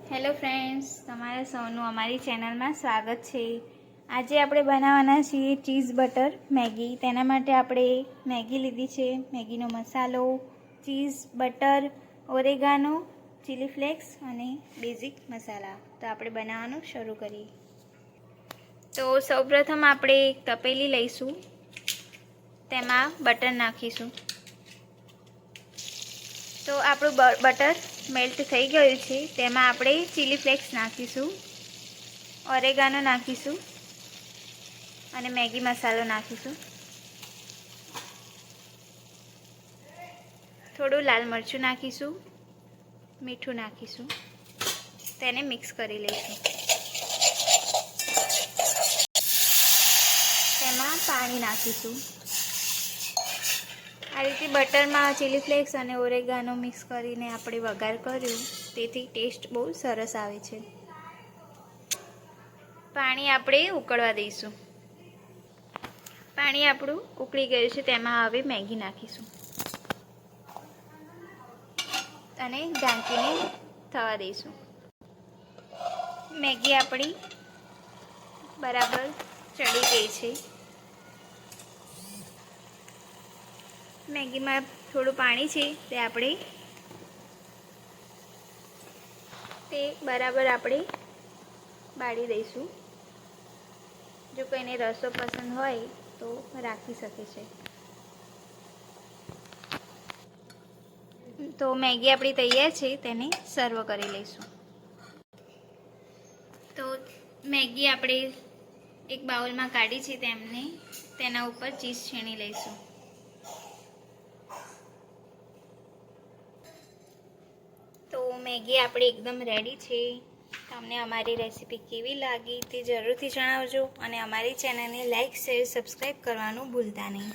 Hello friends, તમારા સૌનું અમારી ચેનલમાં સ્વાગત છે। આજે આપણે બનાવવાના છીએ ચીઝ બટર મેગી। તેના માટે આપણે મેગી લીધી છે, મેગીનો મસાલો, cheese butter, oregano, chilli flakes અને બેઝિક મસાલા। તો આપણે બનાવવાનું શરૂ કરીએ। તો સૌપ્રથમ આપણે એક તપેલી લઈશું, તેમાં બટર નાખીશું। તો આપણું બટર મેલ્ટ થઈ ગયું છે, તેમાં આપણે ચીલી ફ્લેક્સ નાખીશું, ઓરેગાનો નાખીશું અને મેગી મસાલો નાખીશું। થોડું લાલ મરચું નાખીશું, મીઠું નાખીશું, તેને મિક્સ કરી લઈશું। તેમાં પાણી નાખીશું। આ રીતે બટરમાં ચીલી ફ્લેક્સ અને ઓરેગાનો મિક્સ કરીને આપણે વઘાર કર્યું, તેથી ટેસ્ટ બહુ સરસ આવે છે। પાણી આપણે ઉકળવા દઈશું। પાણી આપણું ઉકળી ગયું છે, તેમાં હવે મેગી નાખીશું અને ઢાંકીને થવા દઈશું। મેગી આપણી બરાબર ચડી ગઈ છે। મેગીમાં થોડું પાણી છે, તે બરાબર આપણે બાળી દઈશું। જો કોઈને રસો પસંદ હોય તો રાખી શકે છે। તો મેગી આપણી તૈયાર છે, તેને સર્વ કરી લઈશું। તો મેગી આપણે એક બાઉલમાં કાઢી છે, તેના ઉપર ચીઝ છીણી લઈશું। તો મેગી આપણી એકદમ રેડી છે। તમને અમારી રેસીપી કેવી લાગી તે જરૂરથી જણાવજો અને અમારી ચેનલને લાઈક, શેર, સબસ્ક્રાઈબ કરવાનું ભૂલતા નહીં।